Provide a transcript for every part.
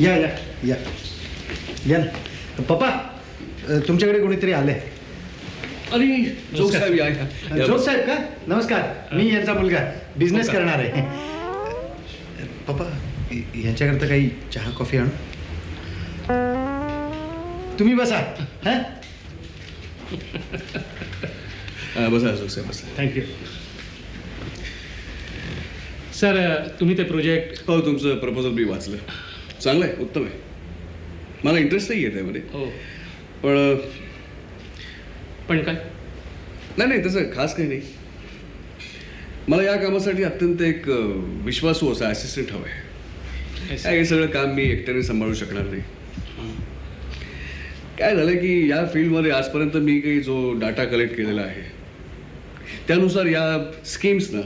या या या या ना. पप्पा तुमच्याकडे कोणीतरी आले. अरे जोग साहेब या जोग साहेब का? नमस्कार, मी यांचा मुलगा, बिझनेस करणार आहे. पप्पा यांच्याकरता काही चहा कॉफी आणू? तुम्ही बसा. हां बसा जोग साहेब बसा. Thank you sir. तुम्ही ते प्रोजेक्ट हो तुमचं प्रपोजल मी वाचलं. चांगलं आहे, उत्तम आहे. मला इंटरेस्टही आहे त्यामध्ये. हो पण पण काय? नाही तसं खास काही नाही. मला या कामासाठी अत्यंत एक विश्वासू असा असिस्टंट हवा आहे. काय हे सगळं काम मी एकट्याने सांभाळू शकणार नाही. काय झालं की या फील्डमध्ये आजपर्यंत मी काही जो डाटा कलेक्ट केलेला आहे त्यानुसार या स्कीम्सना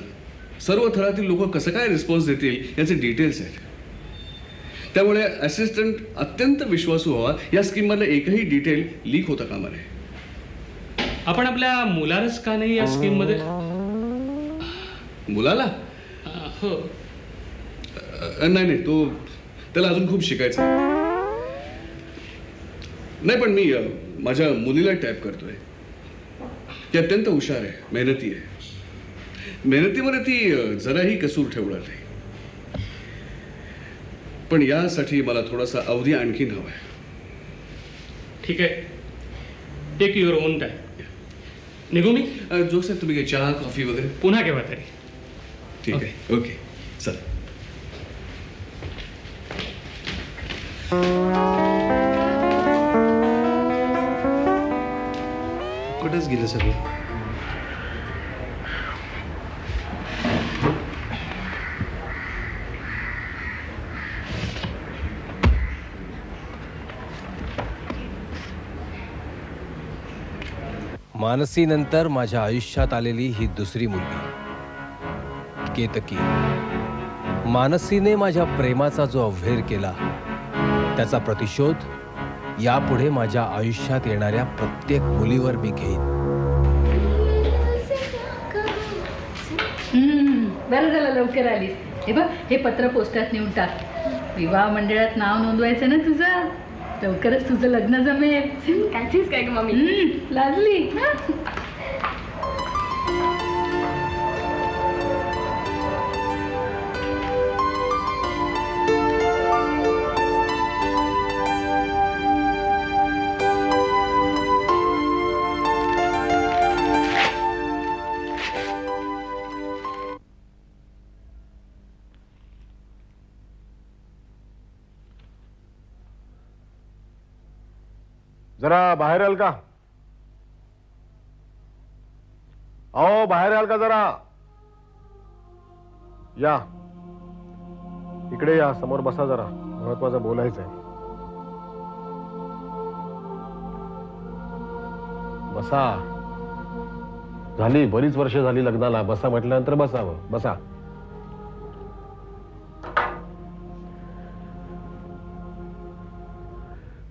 सर्व थरातील लोक कसं काय रिस्पॉन्स देतील याचे डिटेल्स आहेत. त्यामुळे असिस्टंट अत्यंत विश्वासू व्हावा. या स्कीममधलं एकही डिटेल लीक होता कामा नये. आपण आपल्या मुलालाच का नाही या स्कीममध्ये? मुलाला हो. नाही तो त्याला अजून खूप शिकायचं आहे. नाही पण मी माझ्या मुलीला टॅप करतोय. ती अत्यंत हुशार आहे, मेहनती आहे. मेहनतीमध्ये ती जराही कसूर ठेवणार नाही. पण यासाठी मला थोडासा अवधी आणखीन हवा आहे. ठीक आहे, टेक युअर ओन टाइम. निघू मी? जोग साहेब तुम्ही काही चहा कॉफी वगैरे? पुन्हा केव्हा तरी. ठीक आहे. ओके चल. कुठेच गेलं सगळं? मानसीनंतर माझ्या आयुष्यात आलेली ही दुसरी मुलगी केतकी. मानसीने माझ्या प्रेमाचा जो अव्हेर केला त्याचा प्रतिशोध यापुढे माझ्या आयुष्यात येणाऱ्या प्रत्येक मुलीवर मी घेईन. बरं झालं लवकर आलीस. हे बघ, हे पत्र पोस्टात नेऊन टाक. विवाह मंडळात नाव नोंदवायचं ना तुझं. लवकरच तुझं लग्न जमेल. काहीच काय ग मम्मी? लाजली ना? जरा बाहेर याल का? आओ बाहेर याल का जरा? या इकडे या, समोर बसा. जरा महत्वाचं बोलायचं आहे. बसा. झाली बरीच वर्ष झाली लग्नाला. बसा म्हटल्यानंतर बसावं. बसा.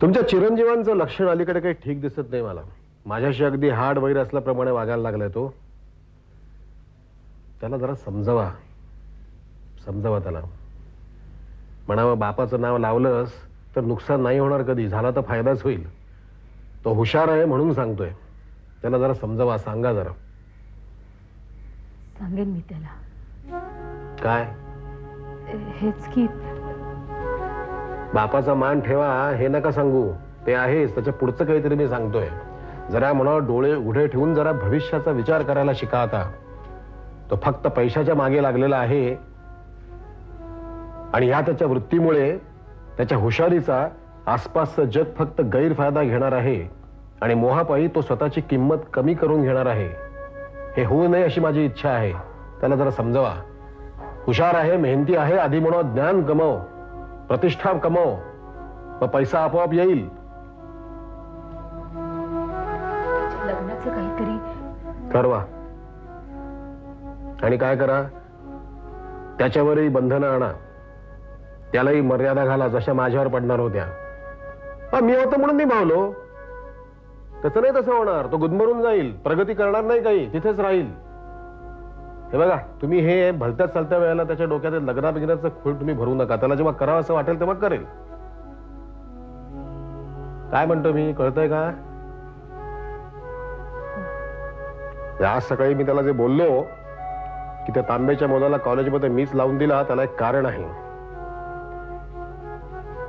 तुमच्या चिरंजीवांचं लक्षण अलीकडे काही ठीक दिसत नाही मला. माझ्याशी अगदी हाड वैर असल्याप्रमाणे वागायला लागलाय तो. त्याला जरा समजवा. त्याला म्हणावं बापाचं नाव लावलंस तर नुकसान नाही होणार कधी, झाला तर फायदाच होईल. तो हुशार आहे म्हणून सांगतोय. त्याला जरा समजवा. सांगा जरा. सांगेन मी त्याला. काय? हेच की बापाचा मान ठेवा हे नका सांगू. ते आहेच, त्याच्या पुढचं काहीतरी मी सांगतोय. जरा म्हणा डोळे उघडे ठेवून जरा भविष्याचा विचार करायला शिका. आता तो फक्त पैशाच्या मागे लागलेला आहे आणि ह्या त्याच्या वृत्तीमुळे, त्याच्या हुशारीचा आसपासचं जग फक्त गैरफायदा घेणार आहे आणि मोहापायी तो स्वतःची किंमत कमी करून घेणार आहे. हे होऊ नये अशी माझी इच्छा आहे. त्याला जरा समजवा. हुशार आहे, मेहनती आहे, आधी म्हणून ज्ञान कमव, प्रतिष्ठा कमव, मग पैसा आपोआप येईल. लग्नाचं काहीतरी ठरवा आणि काय करा, त्याच्यावरही बंधनं आणा. त्यालाही मर्यादा घाला जशा माझ्यावर पडणार होत्या. मी होतो म्हणून मी भावलो. त्याचं नाही तसं होणार. तो गुदमरून जाईल, प्रगती करणार नाही, काही तिथेच राहील. हे बघा, तुम्ही हे भलत्या चालत्या वेळेला त्याच्या डोक्यात लग्ना बिग्नाचं खूळ तुम्ही भरू नका. त्याला जेव्हा करावं असं वाटेल तेव्हा करेल. काय म्हणतो मी, कळतंय का? आज सकाळी मी त्याला जे बोललो की त्या तांब्याच्या मुलाला कॉलेजमध्ये मीच लावून दिला, त्याला एक कारण आहे.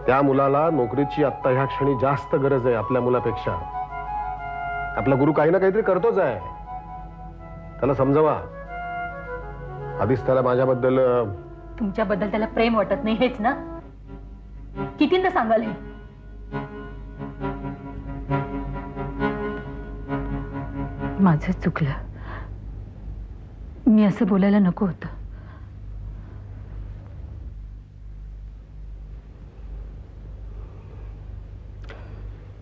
त्या मुलाला नोकरीची आत्ता ह्या क्षणी जास्त गरज आहे आपल्या मुलापेक्षा. आपला गुरु काही ना काहीतरी करतोच आहे, त्याला समजवा. आधीच त्याला माझ्याबद्दल तुमच्याबद्दल त्याला प्रेम वाटत नाही हेच ना? कितींदा सांगाल हे? माझं चुकलं. मी असं बोलायला नको होतं.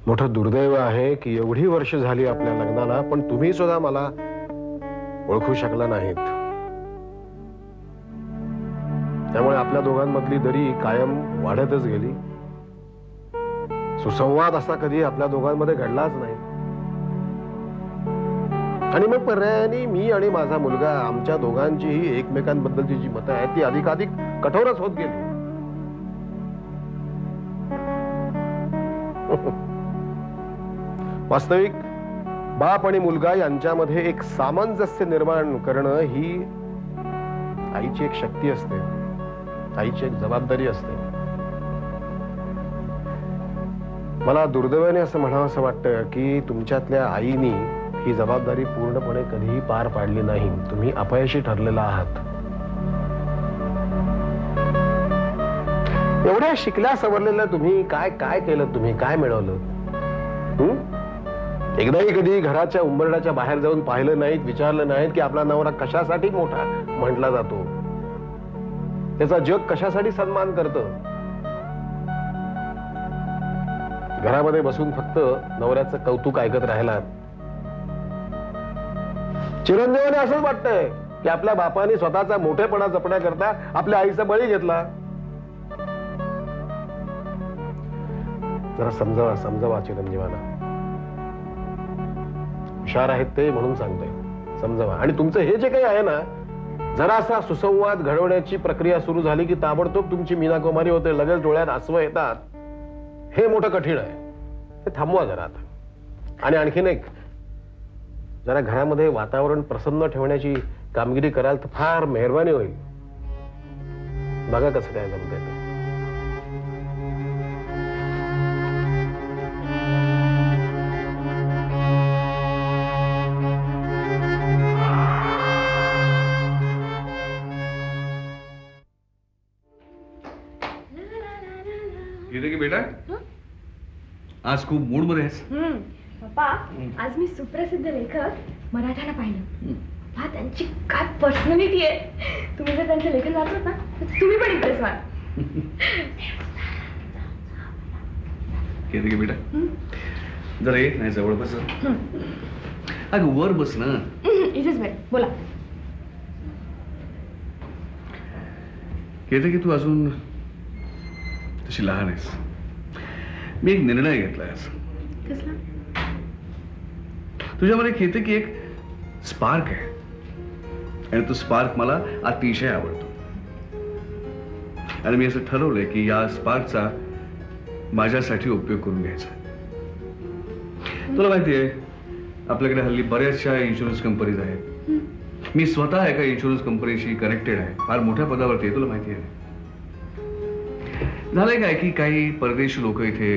मोठं दुर्दैव आहे की एवढी वर्ष झाली आपल्या लग्नाला, पण तुम्ही सुद्धा मला ओळखू शकला नाहीत. त्यामुळे आपल्या दोघांमधली दरी कायम वाढतच गेली. सुसंवाद असा कधी आपल्या दोघांमध्ये घडलाच नाही. आणि मग पर्यायाने मी आणि माझा मुलगा, आमच्या दोघांचीही एकमेकांबद्दलची जी मतं आहेत ती अधिकाधिक कठोरच होत गेली. वास्तविक बाप आणि मुलगा यांच्यामध्ये एक सामंजस्य निर्माण करणं ही आईची एक शक्ती असते, आईची एक जबाबदारी असते. मला दुर्दैवाने असं म्हणावं असं वाटतं की तुमच्यातल्या आईनी ही जबाबदारी पूर्णपणे कधीही पार पाडली नाही. तुम्ही अपयशी ठरलेला आहात. एवढ्या शिकल्या सवरलेल्या तुम्ही काय काय केलं, तुम्ही काय मिळवलं? एकदाही कधी घराच्या उंबरड्याच्या बाहेर जाऊन पाहिलं नाहीत, विचारलं नाहीत की आपला नवरा कशासाठी मोठा म्हटला जातो, त्याचा जग कशासाठी सन्मान करतं. घरामध्ये बसून फक्त नवऱ्याचं कौतुक ऐकत राहिलात. चिरंजीवाने असंच वाटतंय की आपल्या बापाने स्वतःचा मोठेपणा जपण्याकरता आपल्या आईचा बळी घेतला. जरा समजावा समजावा चिरंजीवाना. हुशार आहेत ते म्हणून सांगतोय, समजावा. आणि तुमचं हे जे काही आहे ना, जरासा सुसंवाद घडवण्याची प्रक्रिया सुरू झाली की ताबडतोब तुमची मीनाकुमारी होते, लगेच डोळ्यात आसवं येतात. हे मोठं कठीण आहे, हे थांबवा जरा आता. आणि आणखीन एक, जरा घरामध्ये वातावरण प्रसन्न ठेवण्याची कामगिरी कराल तर फार मेहरबानी होईल. बघा कसं काय जमतंय ते. येते की बेटा? आज खूप मूड मध्ये आहेस. पप्पा, आज मी सुप्रसिद्ध लेखक मराठाला पाहिलं. पप्पा, त्यांची काय पर्सनॅलिटी आहे. तुम्ही जर त्यांचं लेखन वाचलं ना तर तुम्ही पण इम्प्रेस व्हाल. येते की बेटा? जरा ये, नाही जवळ बस. अगं वर बस ना. इथेच बेट, बोला. येते की तू अजून तशी लहान आहेस. मी एक निर्णय घेतलाय. कसला? तुझ्यामध्ये येते की एक स्पार्क आहे, आणि तो स्पार्क मला अतिशय आवडतो. आणि मी असं ठरवलंय की या स्पार्कचा माझ्यासाठी उपयोग करून घ्यायचा. तुला माहिती आहे, आपल्याकडे हल्ली बऱ्याचशा इन्शुरन्स कंपनीज आहेत. मी स्वतः एका इन्शुरन्स कंपनीशी कनेक्टेड आहे, फार मोठ्या पदावरती आहे, तुला माहिती आहे. झालंय काय की काही परदेशी लोक इथे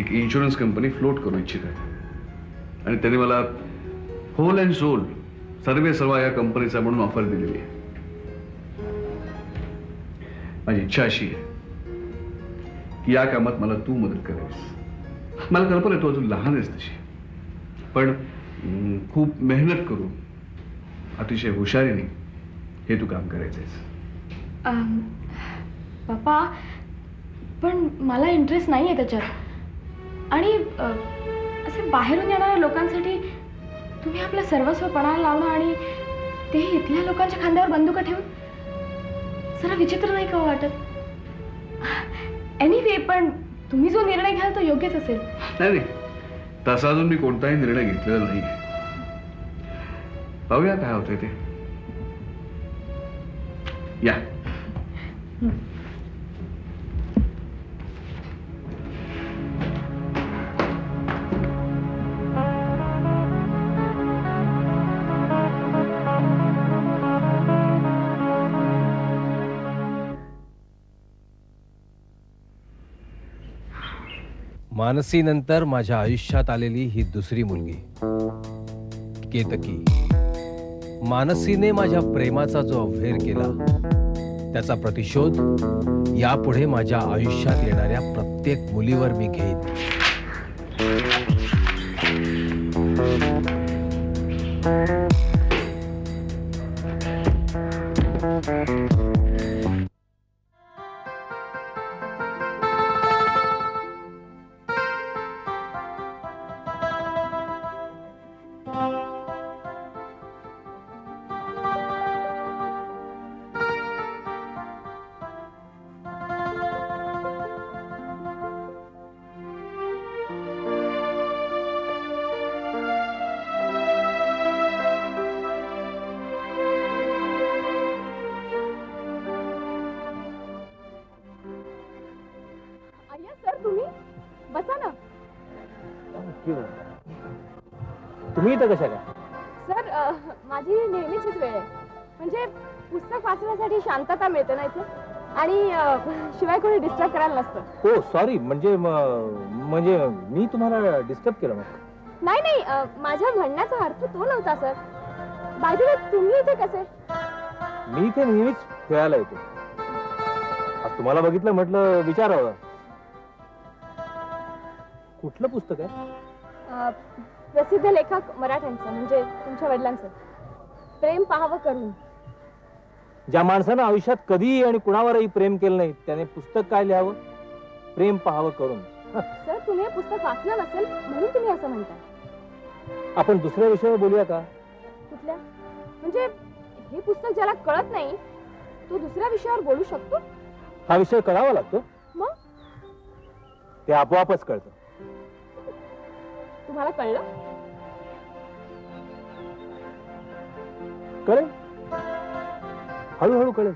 एक इन्शुरन्स कंपनी फ्लोट करू इच्छित आहेत, आणि त्यांनी मला होल अँड सोल सर्वे सर्वा या कंपनीचा म्हणून ऑफर दिलेली आहे. माझी इच्छा अशी आहे की या कामात मला तू मदत करावीस. मला कल्पना आहे तू अजून लहान आहेस तशी, पण खूप मेहनत करून अतिशय हुशारीने हे तू काम करायचंयस. पप्पा, पण मला इंटरेस्ट नाही आहे त्याच्यात. आणि असे बाहेरून येणाऱ्या लोकांसाठी तुम्ही आपलं सर्वस्व पणाला लावणं, आणि ते इथल्या लोकांच्या खांद्यावर बंदुका ठेवून, जरा विचित्र नाही का वाटत? एनिवे, पण तुम्ही जो निर्णय घ्याल तो योग्यच असेल. नाही, तसा अजून मी कोणताही निर्णय घेतलेला नाही. पाहूया काय होतंय ते. या. मानसीनंतर माझ्या आयुष्यात आलेली ही दुसरी मुलगी केतकी. मानसीने माझ्या प्रेमाचा जो अव्हेर केला त्याचा प्रतिशोध यापुढे माझ्या आयुष्यात येणाऱ्या प्रत्येक मुलीवर मी घेईन. अय्या सर, तुम्ही बसा ना. तुम्ही इथं कशा काय? सर, माझी नेहमीचीच वेळ आहे. म्हणजे पुस्तक वाचण्यासाठी शांतता मिळते ना इथे, आणि शिवाय कोणी डिस्टर्ब करायला नसतं. हो सॉरी, म्हणजे मी तुम्हाला डिस्टर्ब केलं मग? नाही नाही, माझ्या म्हणण्याचा अर्थ तो नव्हता सर. बाय द वे, तुम्ही इथे कसे? मी इथे नेहमीच खेळायला येतो. आज तुम्हाला बघितलं, म्हटलं विचारावं. कुठलं पुस्तक आहे? प्रसिद्ध लेखक मराठ्यांचं, म्हणजे तुमच्या वडिलांचं, प्रेम पाहावं करून. ज्या माणसानं आयुष्यात कधीही आणि कुणावरही प्रेम केलं नाही त्याने पुस्तक काय लिहावं? प्रेम पाहावं करून. सर, तुम्ही हे पुस्तक वाचलं नसेल म्हणून तुम्ही असं म्हणताय. आपण दुसऱ्या विषयावर बोलूया का? कुठल्या? म्हणजे हे पुस्तक ज्याला कळत नाही तो दुसऱ्या विषयावर बोलू शकतो? हा विषय कळावा लागतो. मग ते आपोआपच कळतं. तुम्हाला कळलं? कळेल, हळूहळू कळेल.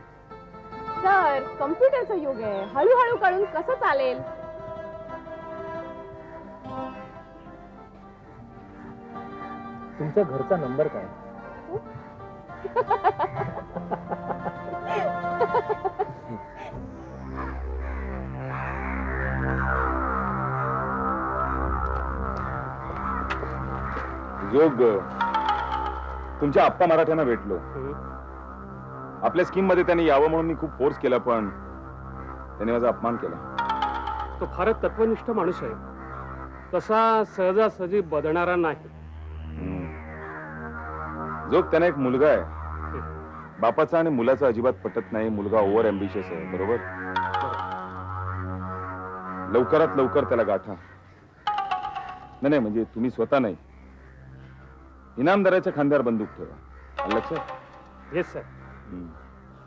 सर, कम्प्युटरचं युग आहे, हळूहळू कळून कसं चालेल? तुमच्या घरचा नंबर काय? जोग, तुमच्या आप्पा मराठ्यांना भेटलो. आपल्या स्कीम मध्ये त्यांनी यावं म्हणून मी खूप फोर्स केला, पण त्यांनी माझा अपमान केला. तो फारच तत्वनिष्ठ माणूस आहे. तसा सहजासहजी बदलणारा नाही. जोग, त्यांना एक मुलगा आहे. बापाचा आणि मुलाचा अजिबात पटत नाही. मुलगा ओव्हर एम्बिशियस आहे, बरोबर? लवकरात लवकर त्याला गाठा. नाही म्हणजे तुम्ही स्वतः नाही, इनामदाराच्या खांद्यावर बंदूक ठेवा. आलं लक्षात? Yes sir.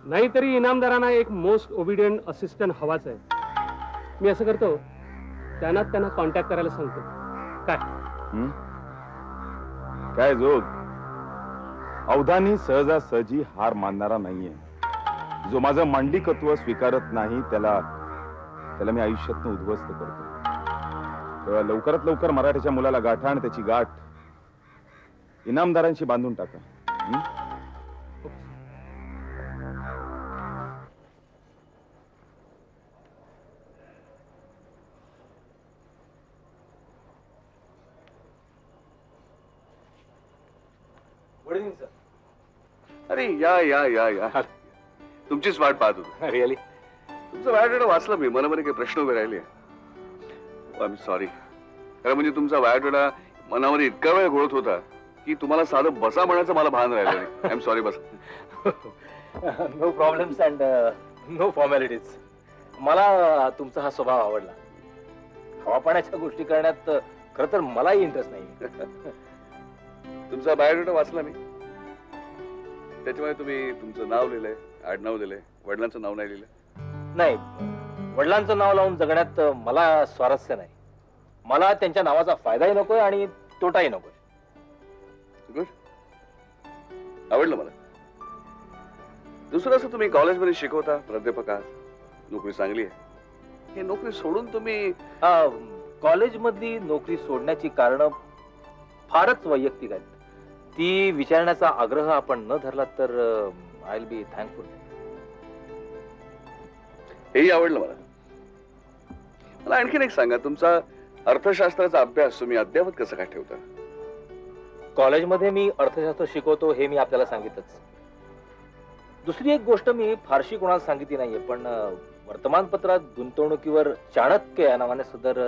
नाहीतरी इनामदारांना एक मोस्ट ओबिडियंट असिस्टंट हवाच आहे. मी असं करतो, त्यांना कॉन्टॅक्ट करायला सांगतो. काय काय जोग, अवधानी सहजासहजी हार मानणारा नाहीये. जो माझं मांडलिकत्व स्वीकारत नाही त्याला मी आयुष्यातनं उद्ध्वस्त करतो. तेव्हा लवकरात लवकर मराठीच्या मुलाला गाठा आणि त्याची गाठ इनामदारांशी बांधून टाका. अरे या या या या, तुमचीच वाट पाहत होतो. रिअली? तुमचं बायोडेटा वाचलं मी. मनामध्ये काही प्रश्न उभे राहिले. I am sorry. खरं म्हणजे तुमचा बायोडेटा मनामध्ये इतका वेळ घोळत होता की तुम्हाला साधं बसा म्हणायचं मला भान राहिलं नाही. I am sorry. बस. No problems and no formalities. मला तुमचा हा स्वभाव आवडला. हवापाण्याच्या गोष्टी करण्यात खरं तर मलाही इंटरेस्ट नाही. तुमचा बायोडेटा वाचला मी. त्याच्यामुळे तुम्ही तुमचं नाव लिहिलंय, आडनाव दिलंय, वडिलांचं नाव नाही लिहिलं. नाही, वडिलांचं नाव लावून जगण्यात मला स्वारस्य नाही. मला त्यांच्या नावाचा फायदाही नकोय आणि तोटाही नकोय. गुड, आवडलं मला. दुसरं असं, तुम्ही कॉलेजमध्ये शिकवता, प्राध्यापक आहात, नोकरी चांगली आहे. हे नोकरी सोडून तुम्ही कॉलेजमधली नोकरी सोडण्याची कारण फारच वैयक्तिक आहेत. ती विचारण्याचा आग्रह आपण न धरला तर आय विल बी थँकफुल. हेही आवडलं मला. मला आणखीन एक सांगा, तुमचा अर्थशास्त्राचा अभ्यास तुम्ही अद्यावत कसं काय ठेवता? कॉलेजमध्ये मी अर्थशास्त्र शिकवतो हे मी आपल्याला सांगितलंच. दुसरी एक गोष्ट मी फारशी कोणाला सांगितली नाहीये, पण वर्तमानपत्रात गुंतवणुकीवर चाणक्य या नावाने सदर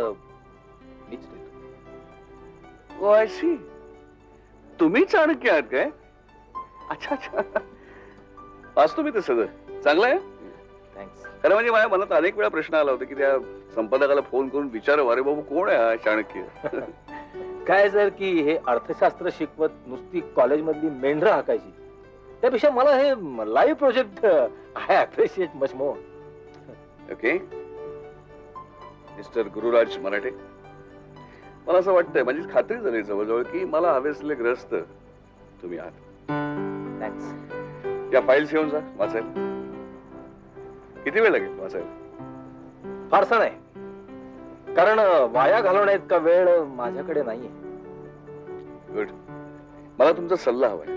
मीच लिहितो. I see. तुम्ही चाणक्य आहात काय? अच्छा अच्छा. वाचतो मी ते सगळं. चांगलं आहे. थँक्स. खरं म्हणजे माझ्या मनात अनेक वेळा प्रश्न आला होता की त्या संपादकाला फोन करून विचारावं, अरे बाबू कोण आहे हा चाणक्य? काय जर की हे अर्थशास्त्र शिकवत नुसती कॉलेजमधली मेंढरं हाकायची, त्यापेक्षा मला हे live project I appreciate much more. Okay mister Gururaj Marathe, मला असं वाटतंय, माझी खात्री झाली जवळजवळ की मला हवे असलेले ग्रस्त तुम्ही आहात. थँक्स. या फाईल्स घेऊन जा वाचायला. किती वेळ लागेल वाचायला? फारसा नाही, कारण वाया घालवण्या इतका वेळ माझ्याकडे नाहीये. गुड. मला तुमचा सल्ला हवाय,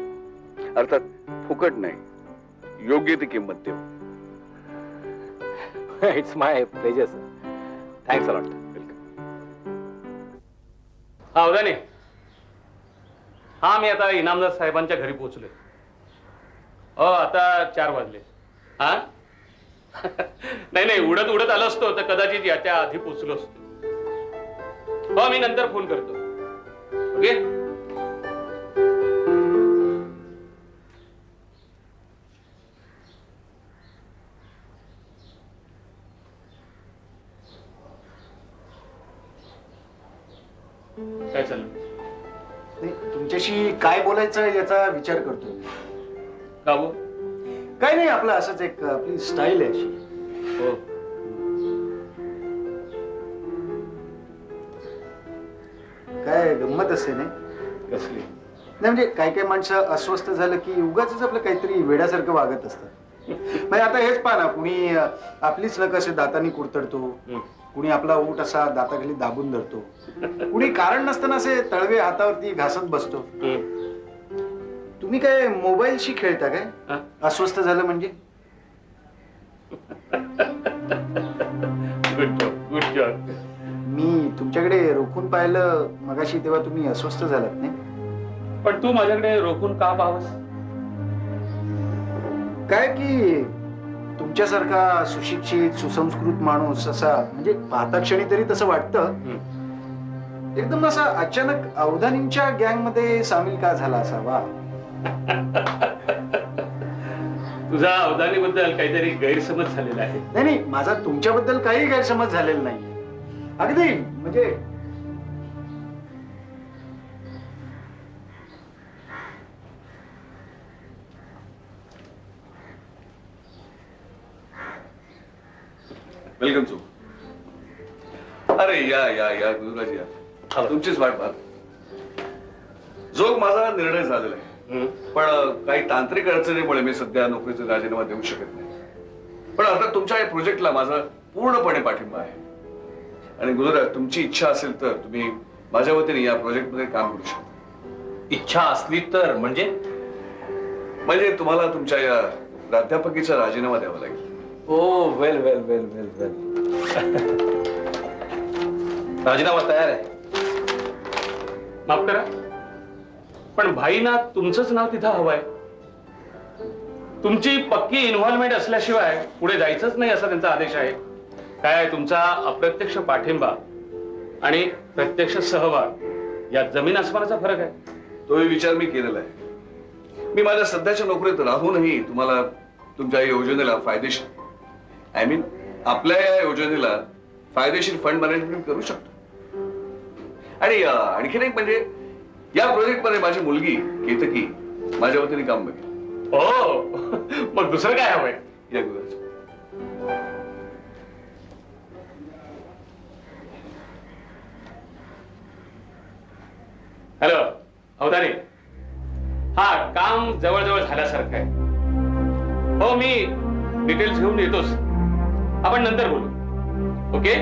अर्थात फुकट नाही, योग्य ती किंमत देऊ. It's my pleasure sir. Thanks a lot. हा अवधानी, हा मी आता इनामदार साहेबांच्या घरी पोहोचलोय. आता 4 वाजले. हा नाही नाही, उडत उडत आलो असतो तर कदाचित याच्या आधी पोहोचलो असतो. हो, मी नंतर फोन करतो. ओके. काय चाललं? नाही, तुमच्याशी काय बोलायचं याचा विचार करतोय. का बो? काय नाही, आपलं असंच एक आपली स्टाईल आहे अशी. हो. काय गंमत असते नाही? कसली? नाही म्हणजे काही काही माणसं अस्वस्थ झालं की उगाच आपलं काहीतरी वेड्यासारखं वागत असतात. म्हणजे आता हेच पहा ना, कुणी आपलीच नख असे दातांनी कुरतडतो, कुणी आपला ओठ असा दाताखाली दाबून धरतो, कुणी कारण नसताना असे तळवे हातावरती घासत बसतो. तुम्ही काय मोबाईलशी खेळता काय अस्वस्थ झालं म्हणजे? Good job, good job. मी तुमच्याकडे रोखून पाहिलं मगाशी, तेव्हा तुम्ही अस्वस्थ झालात नाही? पण तू माझ्याकडे रोखून का पाहावस? काय की तुमच्यासारखा सुशिक्षित सुसंस्कृत माणूस असा म्हणजे पाहता क्षणी तरी तसं वाटतं, एकदम असा अचानक अवधानींच्या गँग मध्ये सामील का झाला असावा? तुझा अवधानी बद्दल काहीतरी गैरसमज झालेला आहे. नाही नाही, माझा तुमच्याबद्दल काही गैरसमज झालेला नाही. अगदी म्हणजे वेलकम टू. अरे या या या गुरुराज या. तुमचीच वाट पाहत. जो माझा निर्णय झालेला आहे, पण काही तांत्रिक अडचणीमुळे मी सध्या नोकरीचा राजीनामा देऊ शकत नाही. पण आता तुमच्या या प्रोजेक्टला माझा पूर्णपणे पाठिंबा आहे. आणि गुरुराज, तुमची इच्छा असेल तर तुम्ही माझ्या वतीने या प्रोजेक्टमध्ये काम करू शकता. इच्छा असली तर म्हणजे तुम्हाला तुमच्या या प्राध्यापकीचा राजीनामा द्यावा लागेल. ओ वेल वेल वेल वेल वेल. राजीनामा तयार आहे. माफ करा, पण भाईना तुमचंच नाव तिथं हवंय. तुमची पक्की इन्व्हॉल्वमेंट असल्याशिवाय पुढे जायचंच नाही असा त्यांचा आदेश आहे. काय तुमचा अप्रत्यक्ष पाठिंबा आणि प्रत्यक्ष सहभाग यात जमीन आसमानाचा फरक आहे. तोही विचार मी केलेला आहे. मी माझ्या सध्याच्या नोकरीत राहूनही तुम्हाला तुमच्या या योजनेला फायदेशीर आपल्या या योजनेला फायदेशीर फंड मॅनेजमेंट करू शकतो. आणि आणखीन एक म्हणजे या प्रोजेक्ट मध्ये माझी मुलगी केतकी माझ्या वतीने काम बघेल. हो, मग दुसरं काय हवंय? या गुरुराज. हॅलो अवधानी, हा काम जवळजवळ झाल्यासारखं आहे. हो, मी डिटेल्स घेऊन येतोच. आपण नंतर बोलू. ओके.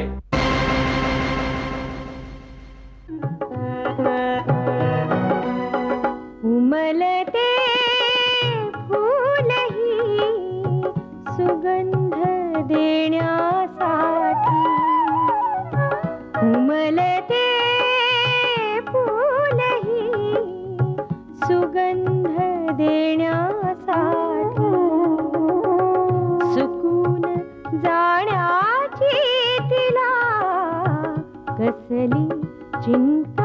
उमलते फूलही सुगंध देण्यासाठी, उमलते देण्यासाठी सुकून जाण्याची तिला कसली चिंता